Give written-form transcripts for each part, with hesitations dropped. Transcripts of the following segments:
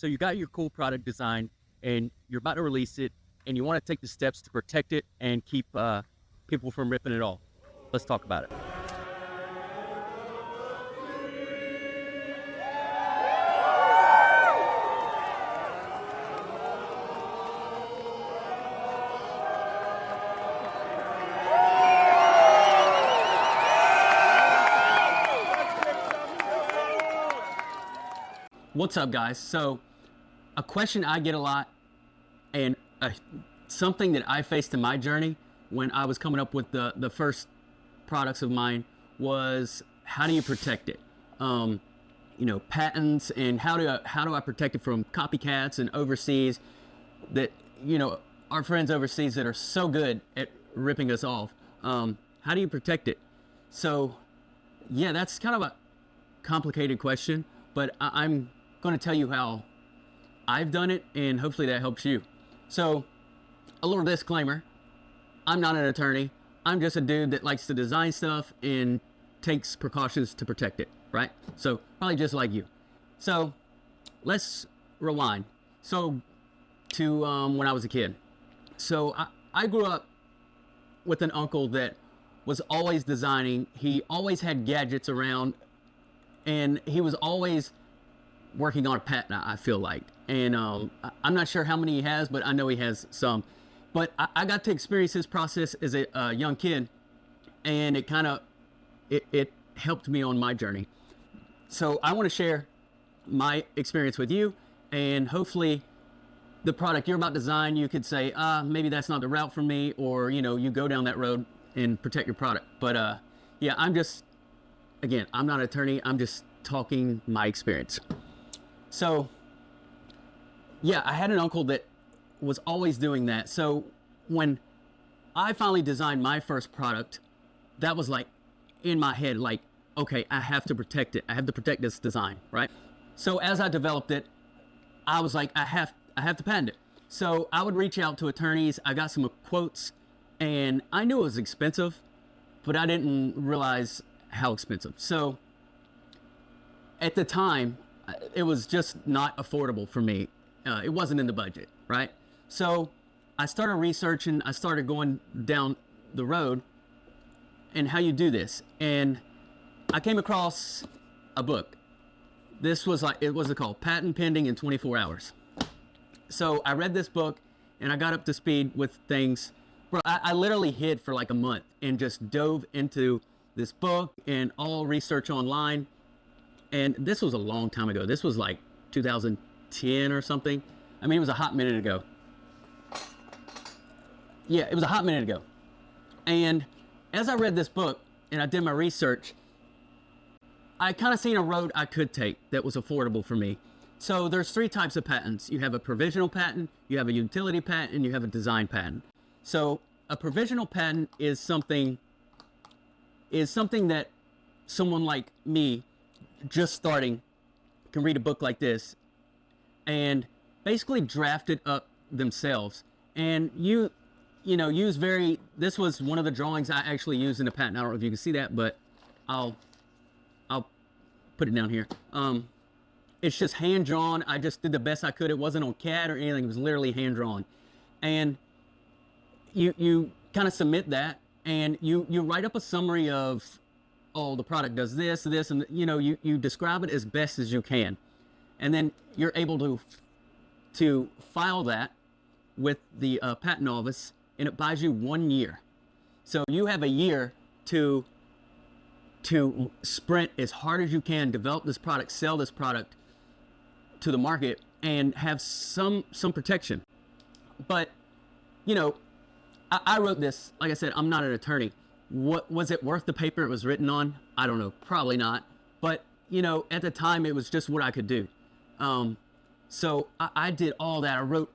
So you got your cool product design and you're about to release it and you want to take the steps to protect it and keep people from ripping it off. Let's talk about it. What's up, guys? So a question I get a lot, and something that I faced in my journey when I was coming up with the first products of mine was, how do you protect it? Patents, and how do I protect it from copycats and overseas that, our friends overseas that are so good at ripping us off. How do you protect it? So yeah, that's kind of a complicated question, but I'm going to tell you how I've done it, and hopefully that helps you. So, a little disclaimer, I'm not an attorney. I'm just a dude that likes to design stuff and takes precautions to protect it, right? So, probably just like you. So, let's rewind. So, to when I was a kid. So, I grew up with an uncle that was always designing. He always had gadgets around, and he was always working on a patent, I feel like. And I'm not sure how many he has, but I know he has some. But I got to experience his process as a young kid, and it helped me on my journey. So I want to share my experience with you, and hopefully the product you're about to design, you could say, maybe that's not the route for me, or you go down that road and protect your product. But yeah, I'm not an attorney. I'm just talking my experience. So, yeah, I had an uncle that was always doing that. So when I finally designed my first product, that was like in my head, like, okay, I have to protect it. I have to protect this design, right? So as I developed it, I was like, I have to patent it. So I would reach out to attorneys. I got some quotes, and I knew it was expensive, but I didn't realize how expensive. So at the time, it was just not affordable for me. It wasn't in the budget, right? So I started researching, I started going down the road and how you do this. And I came across a book. This was it was called Patent Pending in 24 Hours. So I read this book and I got up to speed with things. Bro, I literally hid for like a month and just dove into this book and all research online. And this was a long time ago. This was like 2010 or something. I mean, it was a hot minute ago. Yeah, it was a hot minute ago. And as I read this book and I did my research, I kind of seen a road I could take that was affordable for me. So there's three types of patents. You have a provisional patent, you have a utility patent, and you have a design patent. So a provisional patent is something that someone like me, just starting, can read a book like this and basically draft it up themselves. And this was one of the drawings I actually used in the patent. I don't know if you can see that, but I'll put it down here. It's just hand drawn. I just did the best I could. It wasn't on CAD or anything. It was literally hand drawn. And you kind of submit that, and you write up a summary of, oh, the product does this, and you describe it as best as you can. And then you're able to file that with the patent office, and it buys you 1 year. So you have a year to sprint as hard as you can, develop this product, sell this product to the market, and have some protection. But, I wrote this, like I said, I'm not an attorney. What was it worth the paper it was written on? I don't know, probably not. But, at the time, it was just what I could do. So I did all that. I wrote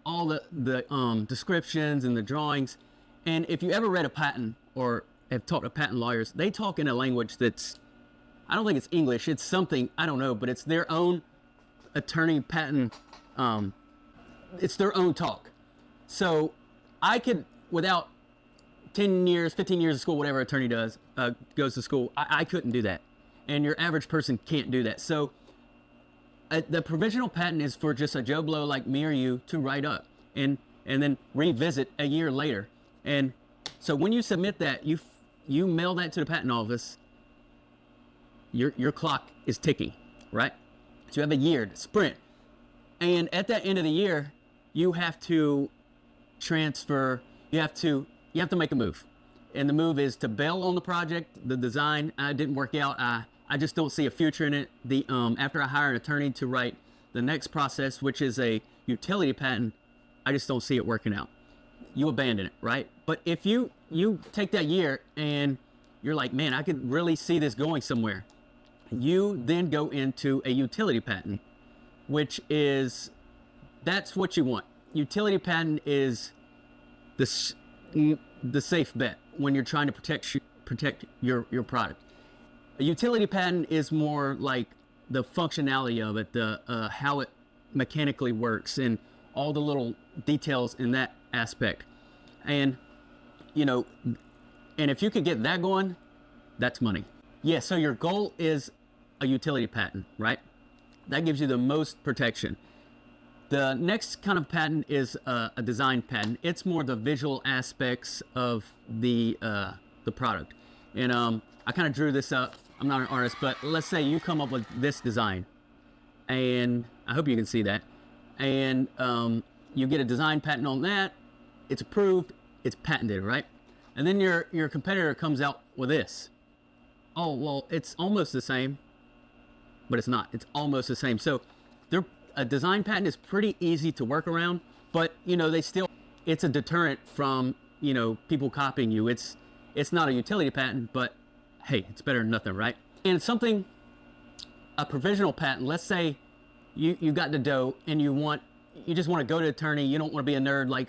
all the descriptions and the drawings. And if you ever read a patent or have talked to patent lawyers, they talk in a language that's, I don't think it's English, it's something, I don't know, but it's their own attorney patent, it's their own talk. So I could, without 10 years, 15 years of school, whatever attorney does, goes to school, I couldn't do that. And your average person can't do that. So the provisional patent is for just a Joe Blow like me or you to write up and then revisit a year later. And so when you submit that, you mail that to the patent office. Your clock is ticking, right? So you have a year to sprint, and at that end of the year, you have to transfer. You have to make a move, and the move is to bail on the project. The design didn't work out. I just don't see a future in it. After I hire an attorney to write the next process, which is a utility patent, I just don't see it working out. You abandon it, right? But if you take that year and you're like, man, I could really see this going somewhere, you then go into a utility patent, which is, that's what you want. Utility patent is the safe bet when you're trying to protect your product. A utility patent is more like the functionality of it, the how it mechanically works, and all the little details in that aspect. And and if you could get that going, that's money. Yeah, so your goal is a utility patent, right? That gives you the most protection. The next kind of patent is a design patent. It's more the visual aspects of the product. And I kind of drew this up. I'm not an artist, but let's say you come up with this design, and I hope you can see that. And you get a design patent on that. It's approved. It's patented, right? And then your competitor comes out with this. Oh, well, it's almost the same, but it's not. It's almost the same. So a design patent is pretty easy to work around, but it's a deterrent from people copying you. It's not a utility patent, but hey, it's better than nothing, right? And a provisional patent, let's say you got the dough and you just want to go to attorney. You don't want to be a nerd like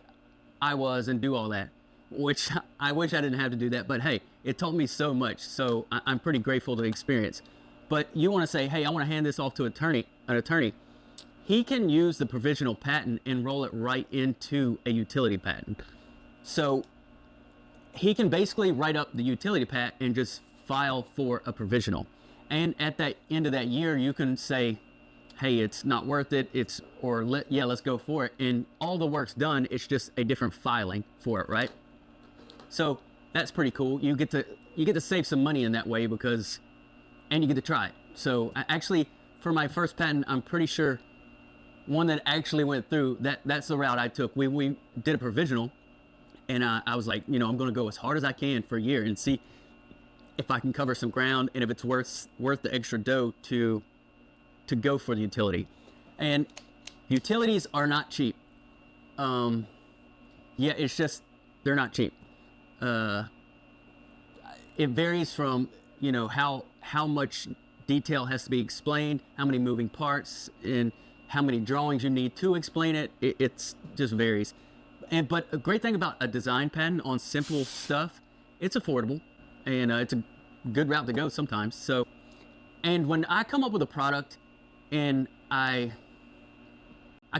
I was and do all that, which I wish I didn't have to do that, but hey, it taught me so much. So I'm pretty grateful to the experience. But you want to say, hey, I want to hand this off to an attorney. He can use the provisional patent and roll it right into a utility patent. So he can basically write up the utility patent and just file for a provisional. And at the end of that year, you can say, hey, it's not worth it. Let's go for it. And all the work's done. It's just a different filing for it, right? So that's pretty cool. You get to save some money in that way and you get to try it. So actually, for my first patent, I'm pretty sure one that actually went through, that's the route I took. We did a provisional, and I was like, I'm going to go as hard as I can for a year and see if I can cover some ground and if it's worth the extra dough to go for the utility. And utilities are not cheap. It's just, they're not cheap. It varies from, how much detail has to be explained, how many moving parts, and how many drawings you need to explain it. It's just varies. But a great thing about a design patent on simple stuff, it's affordable, and it's a good route to go sometimes. So, and when I come up with a product and I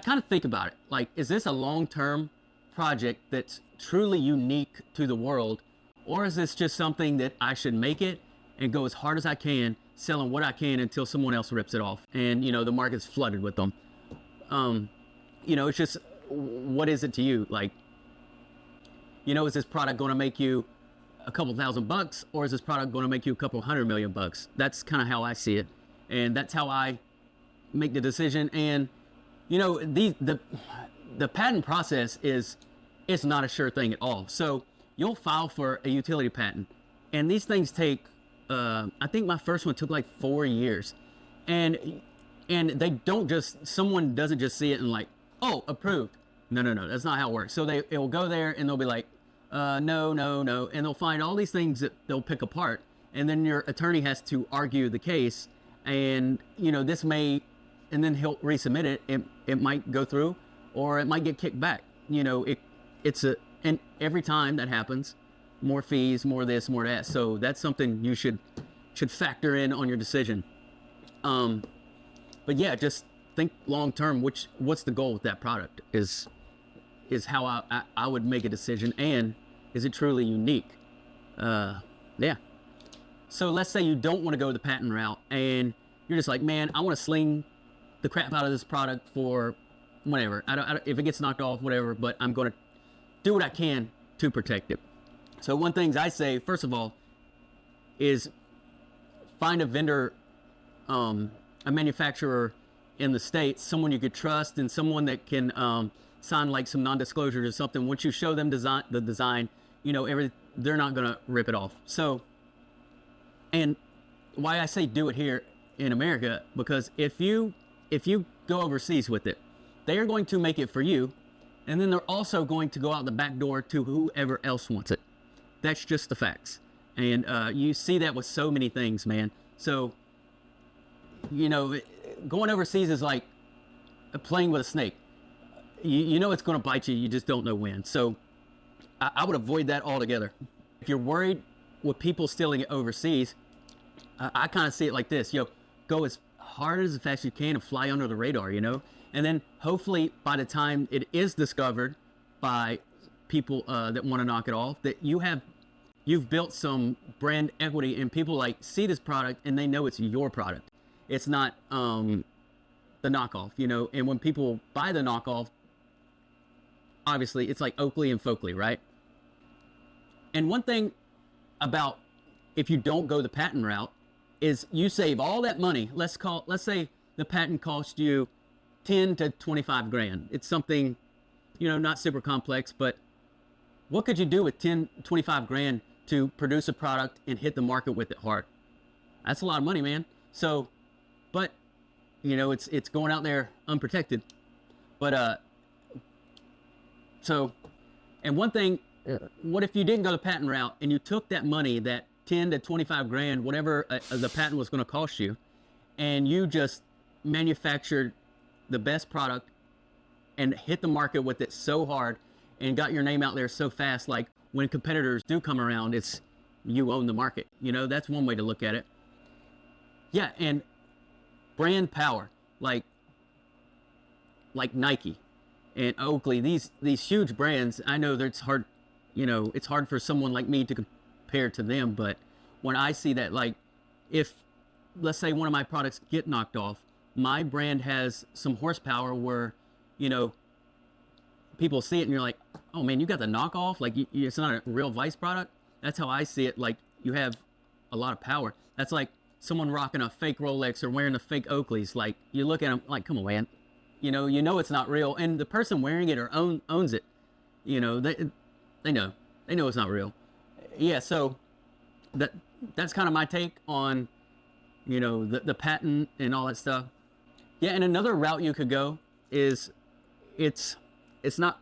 kind of think about it, like, is this a long-term project that's truly unique to the world, or is this just something that I should make it and go as hard as I can, selling what I can until someone else rips it off and the market's flooded with them? It's just, what is it to you? Like, is this product going to make you a couple $1,000, or is this product going to make you a couple $100 million? That's kind of how I see it, and that's how I make the decision. And the patent process it's not a sure thing at all. So you'll file for a utility patent, and these things take I think my first one took like 4 years, and they don't just, someone doesn't just see it and like, oh, approved. No, that's not how it works. So it will go there and they'll be like, no, and they'll find all these things that they'll pick apart, and then your attorney has to argue the case, and and then he'll resubmit it. It might go through, or it might get kicked back. And every time that happens, more fees, more this, more that. So that's something you should factor in on your decision. But yeah, just think long term. What's the goal with that product is how I would make a decision, and is it truly unique? Yeah. So let's say you don't want to go the patent route, and you're just like, man, I want to sling the crap out of this product for whatever. I don't, if it gets knocked off, whatever, but I'm going to do what I can to protect it. So one thing I say, first of all, is find a vendor, a manufacturer in the States, someone you could trust and someone that can sign like some non-disclosure or something. Once you show them the design, you know, they're not going to rip it off. So, and why I say do it here in America, because if you go overseas with it, they are going to make it for you, and then they're also going to go out the back door to whoever else wants it. That's just the facts. And you see that with so many things, man. So, you know, going overseas is like playing with a snake. You know it's going to bite you, you just don't know when. So I would avoid that altogether. If you're worried with people stealing it overseas, I kind of see it like this. Go as hard as fast as you can and fly under the radar, you know? And then hopefully by the time it is discovered by people that want to knock it off, that you've built some brand equity and people like see this product and they know it's your product. It's not the knockoff, you know? And when people buy the knockoff, obviously it's like Oakley and Folkley, right? And one thing about if you don't go the patent route is you save all that money. Let's say the patent cost you 10 to 25 grand. It's something, you know, not super complex, but what could you do with 10, 25 grand to produce a product and hit the market with it hard? That's a lot of money, man. So, but you know, it's going out there unprotected. But so, and one thing, what if you didn't go the patent route and you took that money, that 10 to 25 grand, whatever the patent was going to cost you, and you just manufactured the best product and hit the market with it so hard and got your name out there so fast, like when competitors do come around, it's you own the market. You know, that's one way to look at it. Yeah, and brand power, like Nike and Oakley, these huge brands. I know that it's hard, you know, it's hard for someone like me to compare to them, but when I see that, like, if let's say one of my products get knocked off, my brand has some horsepower where, you know, people see it and you're like, oh man, you got the knockoff, like it's not a real Vice product. That's how I see it. Like, you have a lot of power. That's like someone rocking a fake Rolex or wearing a fake Oakleys. Like, you look at them like, come on, man, you know it's not real, and the person wearing it or owns it, you know, they know it's not real. Yeah, so that's kind of my take on, you know, the patent and all that stuff. Yeah, and another route you could go is it's to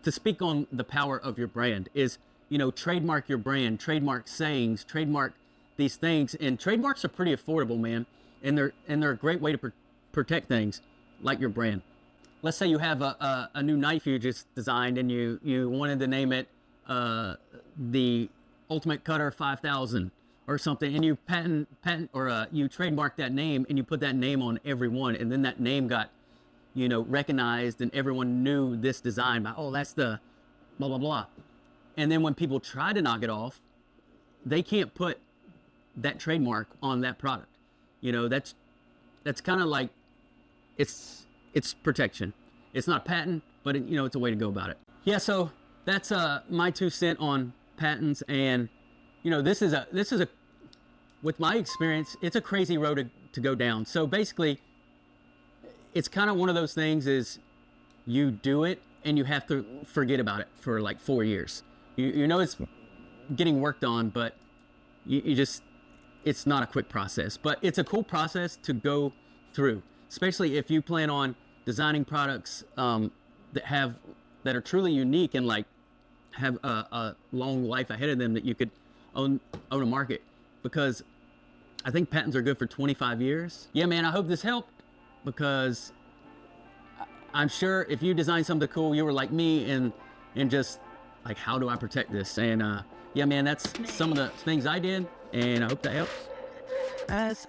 speak on the power of your brand, is, you know, trademark your brand, trademark sayings, trademark these things. And trademarks are pretty affordable, man, and they're a great way to protect things like your brand. Let's say you have a new knife you just designed and you wanted to name it the Ultimate Cutter 5000 or something, and you patent or you trademark that name and you put that name on every one, and then that name got, you know, recognized and everyone knew this design by, oh, that's the blah blah blah. And then when people try to knock it off, they can't put that trademark on that product. You know, that's kind of like, it's protection. It's not patent, but you know, it's a way to go about it. Yeah, so that's my 2 cents on patents. And you know, this is a with my experience, it's a crazy road to go down. So basically, it's kind of one of those things, is you do it and you have to forget about it for like 4 years. You know it's getting worked on, but you just, it's not a quick process, but it's a cool process to go through, especially if you plan on designing products that are truly unique and like have a long life ahead of them, that you could own a market, because I think patents are good for 25 years. Yeah, man, I hope this helped, because I'm sure if you designed something cool, you were like me and just like, how do I protect this? And yeah, man, that's some of the things I did, and I hope that helps.